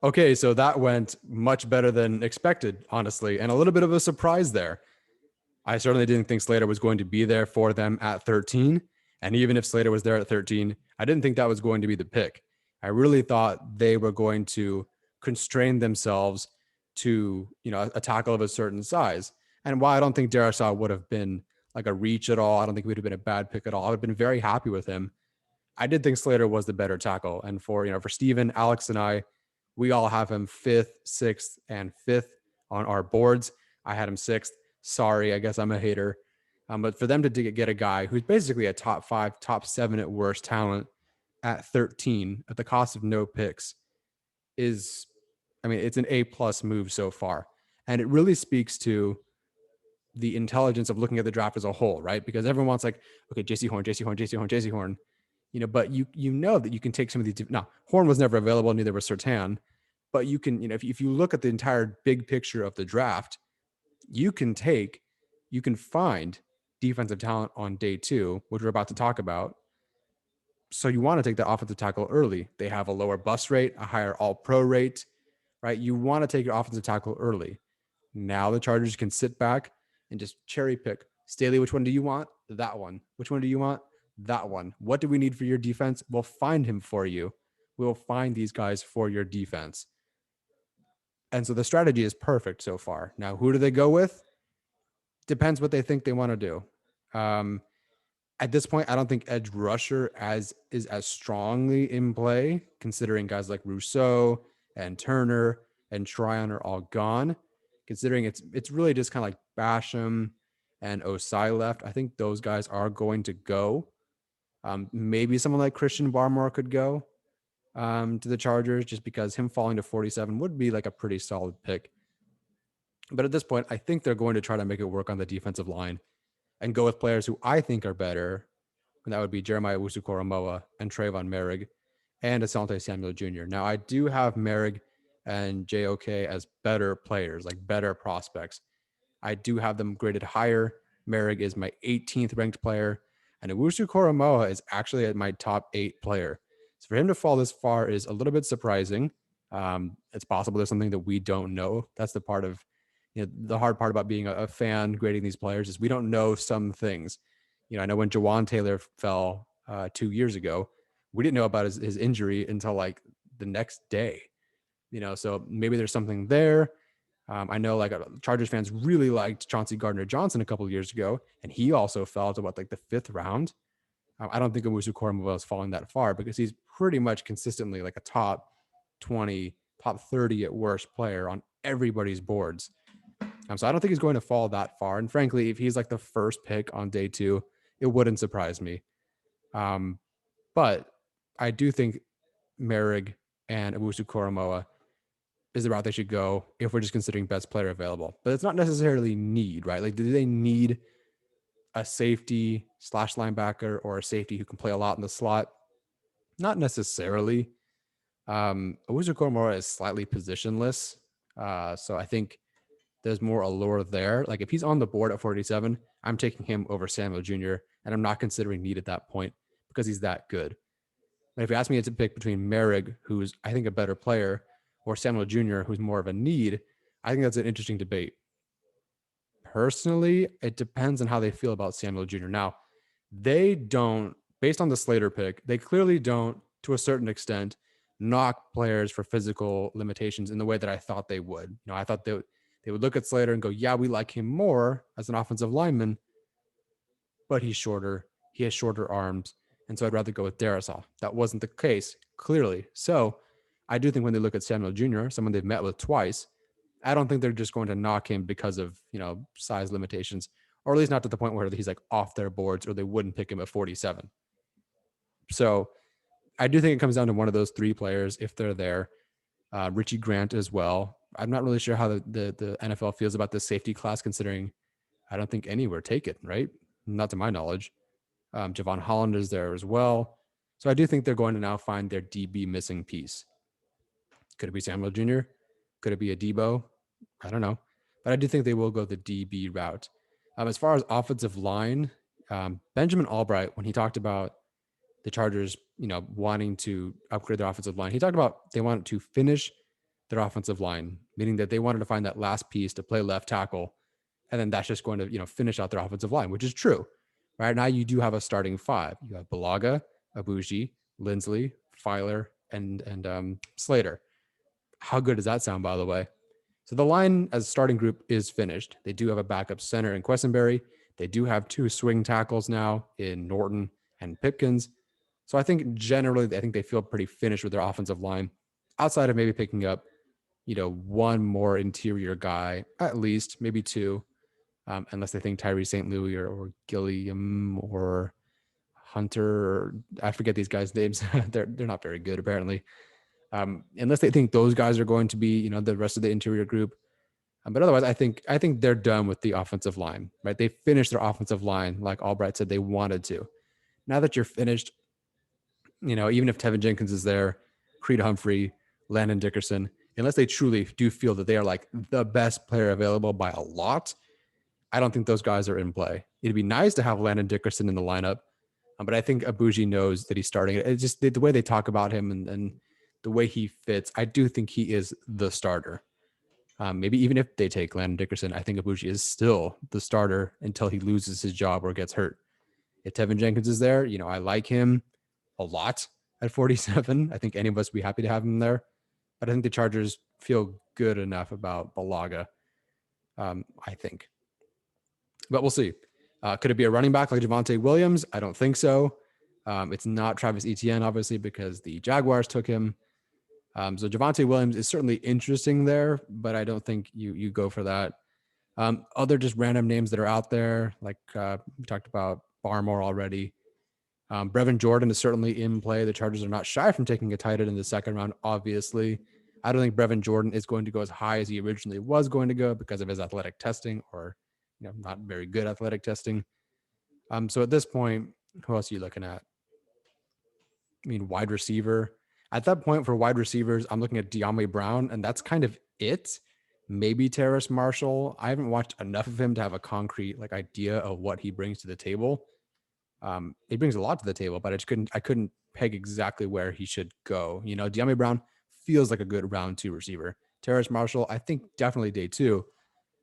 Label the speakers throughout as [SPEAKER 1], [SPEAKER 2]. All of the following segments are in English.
[SPEAKER 1] Okay, so that went much better than expected, honestly, and a little bit of a surprise there. I certainly didn't think Slater was going to be there for them at 13. And even if Slater was there at 13, I didn't think that was going to be the pick. I really thought they were going to constrain themselves to, a tackle of a certain size. And while I don't think Darrisaw would have been like a reach at all, I don't think he would have been a bad pick at all. I would have been very happy with him. I did think Slater was the better tackle. And for Steven, Alex, and I, we all have him fifth, sixth, and fifth on our boards. I had him sixth. Sorry, I guess I'm a hater. But for them to get a guy who's basically a top 5, top 7 at worst talent at 13 at the cost of no picks is, I mean, it's an A+ move so far. And it really speaks to the intelligence of looking at the draft as a whole, right? Because everyone wants like, okay, Jaycee Horn, Jaycee Horn, Jaycee Horn, Jaycee Horn, but you know that you can take some of these. Now, Horn was never available, neither was Surtain, but you can, if you look at the entire big picture of the draft, you can find defensive talent on day 2, which we're about to talk about. So you want to take the offensive tackle early. They have a lower bust rate, a higher all-pro rate, right? You want to take your offensive tackle early. Now the Chargers can sit back and just cherry pick. Staley, which one do you want? That one. Which one do you want? That one. What do we need for your defense? We'll find him for you. We'll find these guys for your defense. And so the strategy is perfect so far. Now, who do they go with? Depends what they think they want to do. At this point, I don't think edge rusher is as strongly in play, considering guys like Rousseau and Turner and Tryon are all gone. Considering it's really just kind of like Basham and Osai left. I think those guys are going to go. Maybe someone like Christian Barmore could go to the Chargers, just because him falling to 47 would be like a pretty solid pick. But at this point, I think they're going to try to make it work on the defensive line and go with players who I think are better. And that would be Jeremiah Owusu-Koramoah and Trayvon Merrick and Asante Samuel Jr. Now, I do have Merrick and JOK as better players, like better prospects. I do have them graded higher. Merrick is my 18th ranked player, and Owusu-Koramoah is actually at my top 8 player. So for him to fall this far is a little bit surprising. It's possible there's something that we don't know. That's the part of the hard part about being a fan grading these players is we don't know some things. I know when Jawan Taylor fell 2 years ago, we didn't know about his injury until like the next day. So maybe there's something there. I know like Chargers fans really liked Chauncey Gardner-Johnson a couple of years ago, and he also fell to like the 5th round. I don't think Owusu-Koramoah is falling that far because he's pretty much consistently like a top 20, top 30 at worst player on everybody's boards. So I don't think he's going to fall that far. And frankly, if he's like the first pick on day 2, it wouldn't surprise me. But I do think Merrick and Owusu-Koramoah is the route they should go if we're just considering best player available. But it's not necessarily need, right? Like, do they need a safety / linebacker or a safety who can play a lot in the slot? Not necessarily. Owusu-Koramoah is slightly positionless. So I think there's more allure there. Like if he's on the board at 47, I'm taking him over Samuel Jr. and I'm not considering need at that point because he's that good. But if you ask me to pick between Merrick, who's I think a better player, or Samuel Jr., who's more of a need, I think that's an interesting debate. Personally, it depends on how they feel about Samuel Jr. Now, they don't, based on the Slater pick, they clearly don't, to a certain extent, knock players for physical limitations in the way that I thought they would. I thought they would look at Slater and go, yeah, we like him more as an offensive lineman, but he's shorter. He has shorter arms. And so I'd rather go with Darrisaw. That wasn't the case, clearly. So I do think when they look at Samuel Jr., someone they've met with twice, I don't think they're just going to knock him because of, size limitations, or at least not to the point where he's like off their boards or they wouldn't pick him at 47. So I do think it comes down to one of those 3 players if they're there. Richie Grant as well. I'm not really sure how the NFL feels about this safety class, considering I don't think anywhere take it, right? Not to my knowledge. Javon Holland is there as well. So I do think they're going to now find their DB missing piece. Could it be Samuel Jr.? Could it be a Debo? I don't know. But I do think they will go the DB route. As far as offensive line, Benjamin Albright, when he talked about the Chargers, wanting to upgrade their offensive line, he talked about they want to finish their offensive line, meaning that they wanted to find that last piece to play left tackle. And then that's just going to, finish out their offensive line, which is true. Right now, you do have a starting five. You have Bulaga, Abuji, Lindsley, Filer, and Slater. How good does that sound, by the way? So the line as a starting group is finished. They do have a backup center in Quessenberry. They do have two swing tackles now in Norton and Pipkins. So I think generally, they feel pretty finished with their offensive line, outside of maybe picking up, one more interior guy, at least, maybe two, unless they think Tyree St. Louis or Gilliam or Hunter, or I forget these guys' names. they're not very good, apparently. Unless they think those guys are going to be, the rest of the interior group. But otherwise, I think they're done with the offensive line, right? They finished their offensive line like Albright said they wanted to. Now that you're finished, even if Tevin Jenkins is there, Creed Humphrey, Landon Dickerson, unless they truly do feel that they are like the best player available by a lot, I don't think those guys are in play. It'd be nice to have Landon Dickerson in the lineup, but I think Abuji knows that he's starting. It's just the way they talk about him and the way he fits. I do think he is the starter. Maybe even if they take Landon Dickerson, I think Abuji is still the starter until he loses his job or gets hurt. If Tevin Jenkins is there, I like him a lot at 47. I think any of us would be happy to have him there. But I think the Chargers feel good enough about Bulaga, I think. But we'll see. Could it be a running back like Javonte Williams? I don't think so. It's not Travis Etienne, obviously, because the Jaguars took him. So Javonte Williams is certainly interesting there, but I don't think you go for that. Other just random names that are out there, like we talked about Barmore already. Brevin Jordan is certainly in play. The Chargers are not shy from taking a tight end in the second round, obviously. I don't think Brevin Jordan is going to go as high as he originally was going to go because of his athletic testing or not very good athletic testing. So at this point, who else are you looking at? I mean, wide receiver. At that point for wide receivers, I'm looking at De'Ami Brown, and that's kind of it. Maybe Terrace Marshall. I haven't watched enough of him to have a concrete idea of what he brings to the table. He brings a lot to the table, but I couldn't peg exactly where he should go. De'Ami Brown feels like a good round 2 receiver. Terrace Marshall, I think definitely day 2.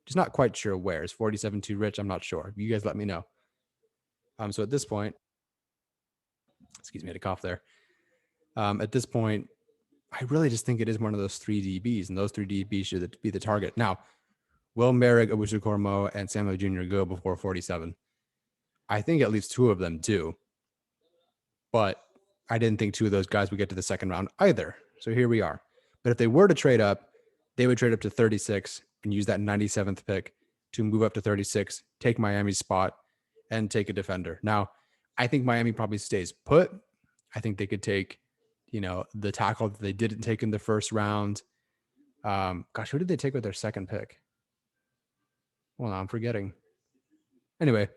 [SPEAKER 1] Just not quite sure where. Is 47 too rich? I'm not sure. You guys let me know. So at this point, excuse me, I had a cough there. At this point, I really just think it is one of those 3 DBs, and those 3 DBs should be the target. Now, will Merrick, Owusu-Koramoah, and Samuel Jr. go before 47? I think at least 2 of them do. But I didn't think 2 of those guys would get to the second round either. So here we are. But if they were to trade up, they would trade up to 36 and use that 97th pick to move up to 36, take Miami's spot, and take a defender. Now, I think Miami probably stays put. I think they could take, the tackle that they didn't take in the first round. Who did they take with their second pick? Well, I'm forgetting. Anyway.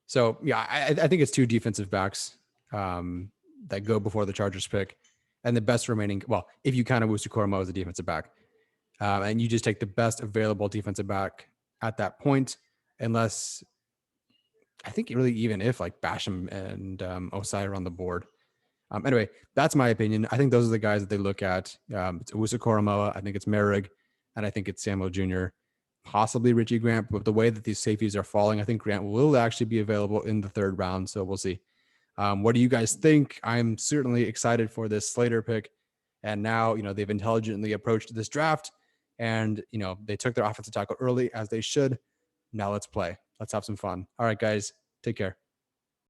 [SPEAKER 1] So, yeah, I think it's 2 defensive backs that go before the Chargers pick. And the best remaining, well, if you count Owusu-Koramoah as a defensive back, and you just take the best available defensive back at that point, unless I think really even if Basham and Osai are on the board. Anyway, that's my opinion. I think those are the guys that they look at. It's Owusu-Koramoah. I think it's Merrick, and I think it's Samuel Jr., possibly Richie Grant. But the way that these safeties are falling, I think Grant will actually be available in the 3rd round. So we'll see. What do you guys think? I'm certainly excited for this Slater pick. And now, they've intelligently approached this draft, and, they took their offensive tackle early, as they should. Now let's play. Let's have some fun. All right, guys, take care.